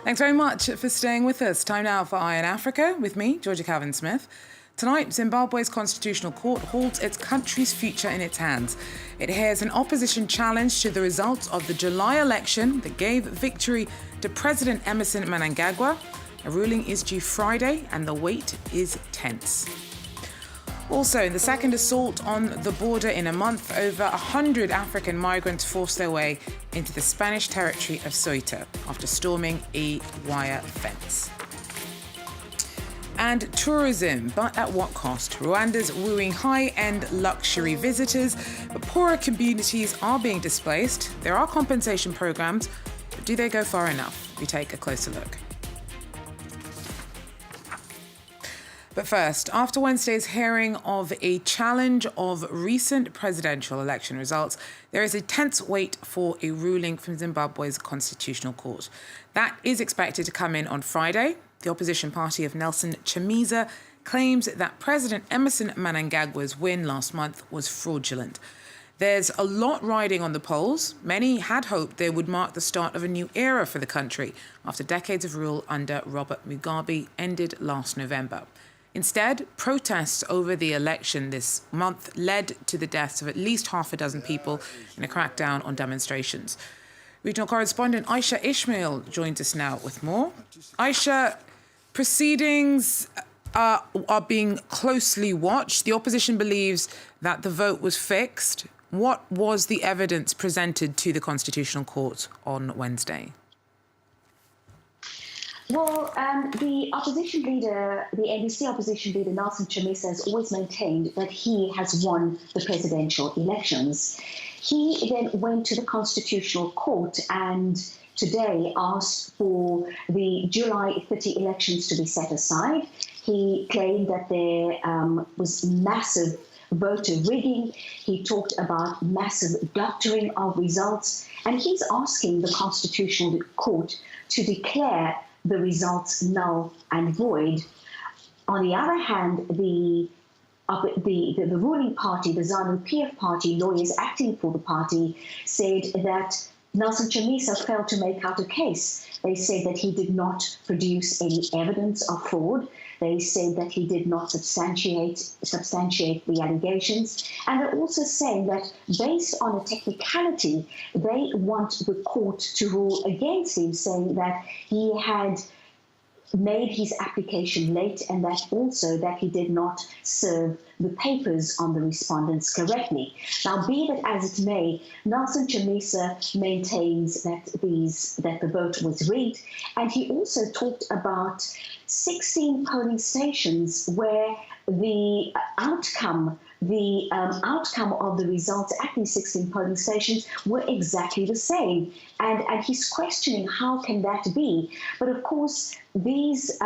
Thanks very much for staying with us. Time now for Eye on Africa with me, Georgia Calvin-Smith. Tonight, Zimbabwe's constitutional court holds its country's future in its hands. It hears an opposition challenge to the results of the July election that gave victory to President Emmerson Mnangagwa. A ruling is due Friday and the wait is tense. Also, in the second assault on the border in a month, over 100 African migrants forced their way into the Spanish territory of Ceuta after storming a wire fence. And tourism, but at what cost? Rwanda's wooing high-end luxury visitors, but poorer communities are being displaced. There are compensation programs, but do they go far enough? We take a closer look. But first, after Wednesday's hearing of a challenge of recent presidential election results, there is a tense wait for a ruling from Zimbabwe's constitutional court. That is expected to come in on Friday. The opposition party of Nelson Chamisa claims that President Emmerson Mnangagwa's win last month was fraudulent. There's a lot riding on the polls. Many had hoped they would mark the start of a new era for the country after decades of rule under Robert Mugabe ended last November. Instead, protests over the election this month led to the deaths of at least half a dozen people in a crackdown on demonstrations. Regional correspondent Aisha Ishmael joins us now with more. Aisha, proceedings are being closely watched. The opposition believes that the vote was fixed. What was the evidence presented to the Constitutional Court on Wednesday? Well, the opposition leader, the NDC opposition leader, Nelson Chamisa, has always maintained that he has won the presidential elections. He then went to the Constitutional Court and today asked for the July 30 elections to be set aside. He claimed that there was massive voter rigging. He talked about massive doctoring of results, and he's asking the Constitutional Court to declare the results null and void. On the other hand, the ruling party, the ZANU-PF party, lawyers acting for the party, said that Nelson Chamisa failed to make out a case. They said that he did not produce any evidence of fraud. They said that he did not substantiate the allegations. And they're also saying that based on a technicality, they want the court to rule against him, saying that he had made his application late and that also that he did not serve the papers on the respondents correctly. Now, be that as it may, Nelson Chamisa maintains that the vote was rigged, and he also talked about 16 polling stations where the outcome of the results at these 16 polling stations were exactly the same. And he's questioning how can that be? But of course, these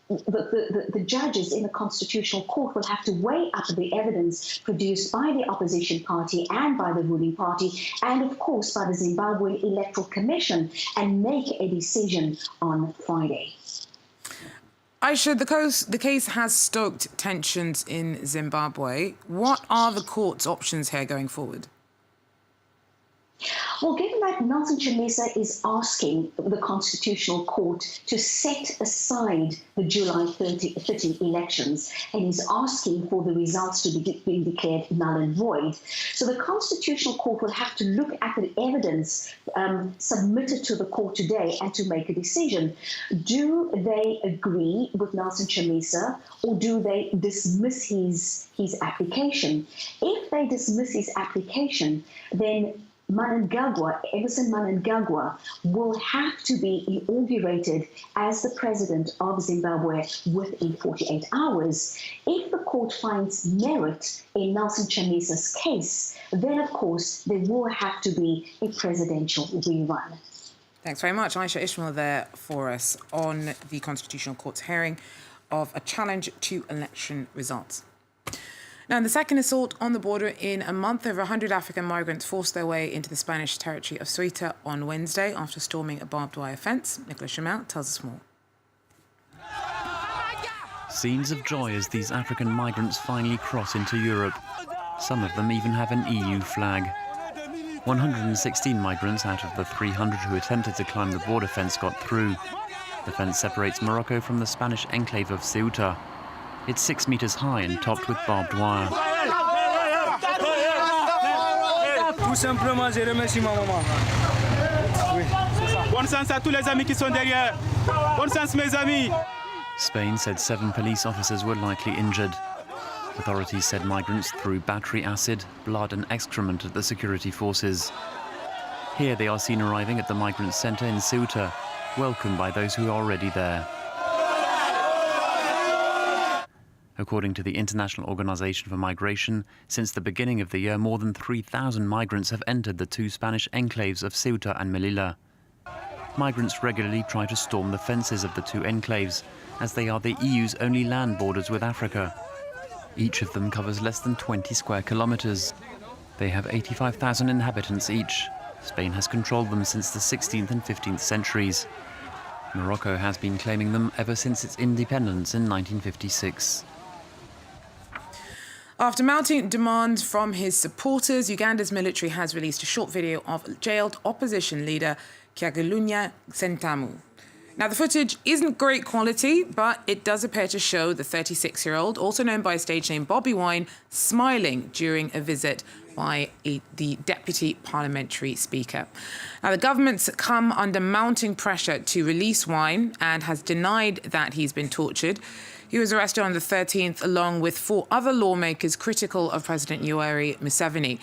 the judges in the Constitutional Court will have to weigh up the evidence produced by the opposition party and by the ruling party, and of course by the Zimbabwe Electoral Commission, and make a decision on Friday. Aisha, the case has stoked tensions in Zimbabwe. What are the court's options here going forward? Well, given that Nelson Chamisa is asking the Constitutional Court to set aside the July 30 elections, and he's asking for the results to be declared null and void, so the Constitutional Court will have to look at the evidence submitted to the court today and to make a decision. Do they agree with Nelson Chamisa, or do they dismiss his application? If they dismiss his application, then Emmerson Mnangagwa will have to be inaugurated as the president of Zimbabwe within 48 hours. If the court finds merit in Nelson Chamisa's case, then of course there will have to be a presidential rerun. Thanks very much. Aisha Ishmael there for us on the Constitutional Court's hearing of a challenge to election results. Now, in the second assault on the border in a month, over 100 African migrants forced their way into the Spanish territory of Ceuta on Wednesday after storming a barbed wire fence. Nicolas Chamel tells us more. Scenes of joy as these African migrants finally cross into Europe. Some of them even have an EU flag. 116 migrants out of the 300 who attempted to climb the border fence got through. The fence separates Morocco from the Spanish enclave of Ceuta. It's 6 meters high and topped with barbed wire. Spain said 7 police officers were likely injured. Authorities said migrants threw battery acid, blood and excrement at the security forces. Here they are seen arriving at the migrant centre in Ceuta, welcomed by those who are already there. According to the International Organization for Migration, since the beginning of the year, more than 3,000 migrants have entered the 2 Spanish enclaves of Ceuta and Melilla. Migrants regularly try to storm the fences of the 2 enclaves, as they are the EU's only land borders with Africa. Each of them covers less than 20 square kilometers. They have 85,000 inhabitants each. Spain has controlled them since the 16th and 15th centuries. Morocco has been claiming them ever since its independence in 1956. After mounting demands from his supporters, Uganda's military has released a short video of jailed opposition leader Kyagulanyi Ssentamu. Now, the footage isn't great quality, but it does appear to show the 36-year-old, also known by a stage name Bobby Wine, smiling during a visit by the Deputy Parliamentary Speaker. Now, the government's come under mounting pressure to release Wine and has denied that he's been tortured. He was arrested on the 13th, along with 4 other lawmakers critical of President Yoweri Museveni.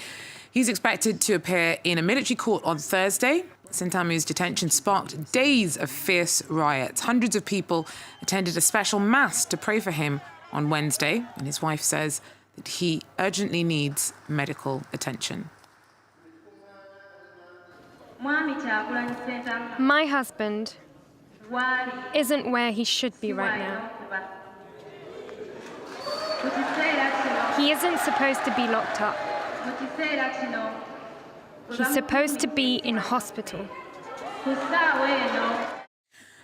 He's expected to appear in a military court on Thursday. Ssentamu's detention sparked days of fierce riots. Hundreds of people attended a special mass to pray for him on Wednesday, and his wife says that he urgently needs medical attention. My husband isn't where he should be right now. He isn't supposed to be locked up. He's supposed to be in hospital.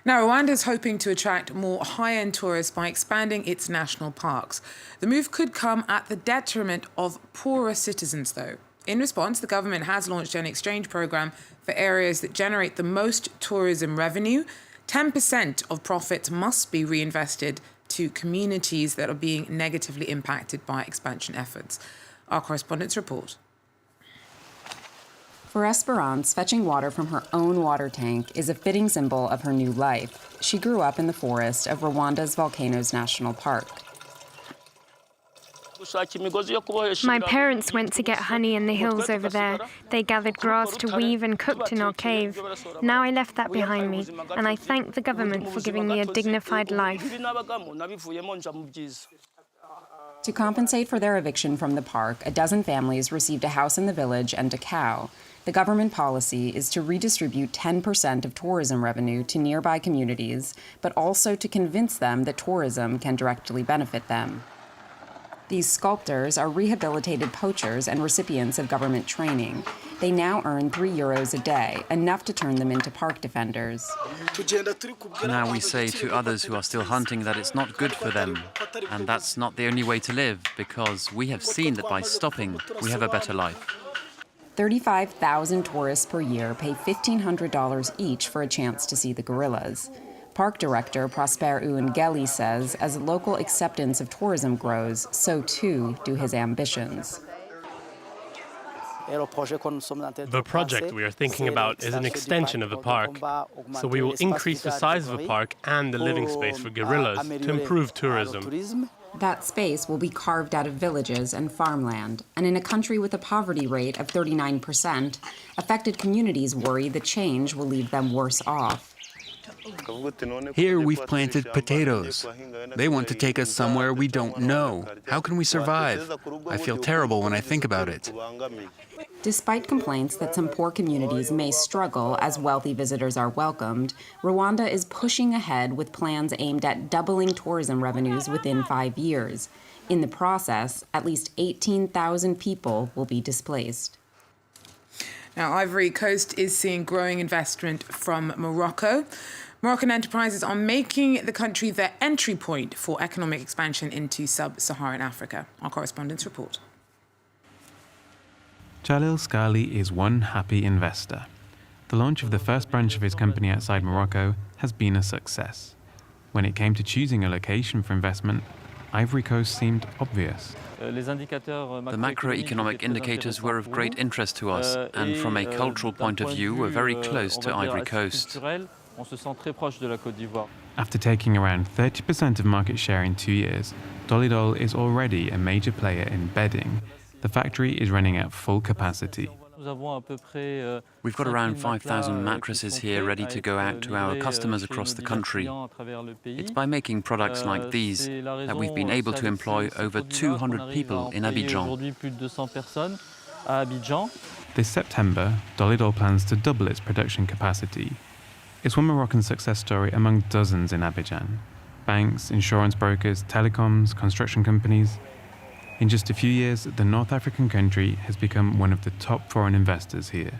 Now, Rwanda is hoping to attract more high-end tourists by expanding its national parks. The move could come at the detriment of poorer citizens, though. In response, the government has launched an exchange program for areas that generate the most tourism revenue. 10% of profits must be reinvested to communities that are being negatively impacted by expansion efforts. Our correspondents report. For Esperance, fetching water from her own water tank is a fitting symbol of her new life. She grew up in the forest of Rwanda's Volcanoes National Park. My parents went to get honey in the hills over there. They gathered grass to weave and cooked in our cave. Now I left that behind me, and I thank the government for giving me a dignified life. To compensate for their eviction from the park, a dozen families received a house in the village and a cow. The government policy is to redistribute 10% of tourism revenue to nearby communities, but also to convince them that tourism can directly benefit them. These sculptors are rehabilitated poachers and recipients of government training. They now earn €3 a day, enough to turn them into park defenders. Now we say to others who are still hunting that it's not good for them. And that's not the only way to live, because we have seen that by stopping, we have a better life. 35,000 tourists per year pay $1,500 each for a chance to see the gorillas. Park director Prosper Uwengeli says as local acceptance of tourism grows, so too do his ambitions. The project we are thinking about is an extension of the park, so we will increase the size of the park and the living space for gorillas to improve tourism. That space will be carved out of villages and farmland, and in a country with a poverty rate of 39%, affected communities worry the change will leave them worse off. Here we've planted potatoes. They want to take us somewhere we don't know. How can we survive? I feel terrible when I think about it. Despite complaints that some poor communities may struggle as wealthy visitors are welcomed, Rwanda is pushing ahead with plans aimed at doubling tourism revenues within 5 years. In the process, at least 18,000 people will be displaced. Now, Ivory Coast is seeing growing investment from Morocco. Moroccan enterprises are making the country their entry point for economic expansion into sub-Saharan Africa. Our correspondents report. Jalil Scali is one happy investor. The launch of the first branch of his company outside Morocco has been a success. When it came to choosing a location for investment, Ivory Coast seemed obvious. The macroeconomic indicators were of great interest to us, and from a cultural point of view, were very close to Ivory Coast. After taking around 30% of market share in 2 years, Dolidol is already a major player in bedding. The factory is running at full capacity. We've got around 5,000 mattresses here ready to go out to our customers across the country. It's by making products like these that we've been able to employ over 200 people in Abidjan. This September, Dolidol plans to double its production capacity. It's one Moroccan success story among dozens in Abidjan. Banks, insurance brokers, telecoms, construction companies. In just a few years, the North African country has become one of the top foreign investors here.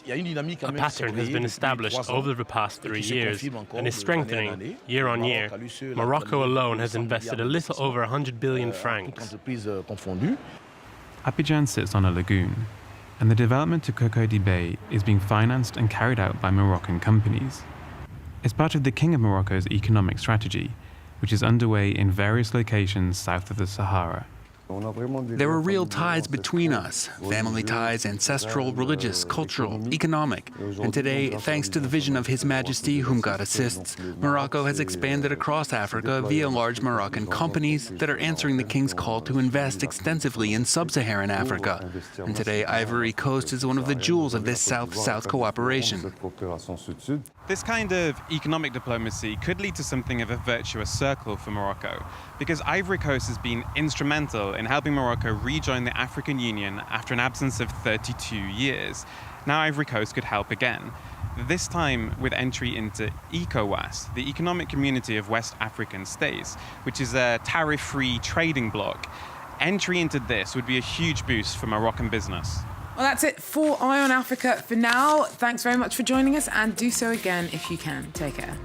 A pattern has been established over the past 3 years and is strengthening year on year. Morocco alone has invested a little over 100 billion francs. Abidjan sits on a lagoon, and the development to Cocody Bay is being financed and carried out by Moroccan companies. It's part of the King of Morocco's economic strategy, which is underway in various locations south of the Sahara. There were real ties between us, family ties, ancestral, religious, cultural, economic. And today, thanks to the vision of His Majesty, whom God assists, Morocco has expanded across Africa via large Moroccan companies that are answering the King's call to invest extensively in sub-Saharan Africa. And today, Ivory Coast is one of the jewels of this South-South cooperation. This kind of economic diplomacy could lead to something of a virtuous circle for Morocco, because Ivory Coast has been instrumental in helping Morocco rejoin the African Union after an absence of 32 years. Now Ivory Coast could help again, this time with entry into ECOWAS, the Economic Community of West African States, which is a tariff-free trading bloc. Entry into this would be a huge boost for Moroccan business. Well, that's it for Eye on Africa for now. Thanks very much for joining us, and do so again if you can. Take care.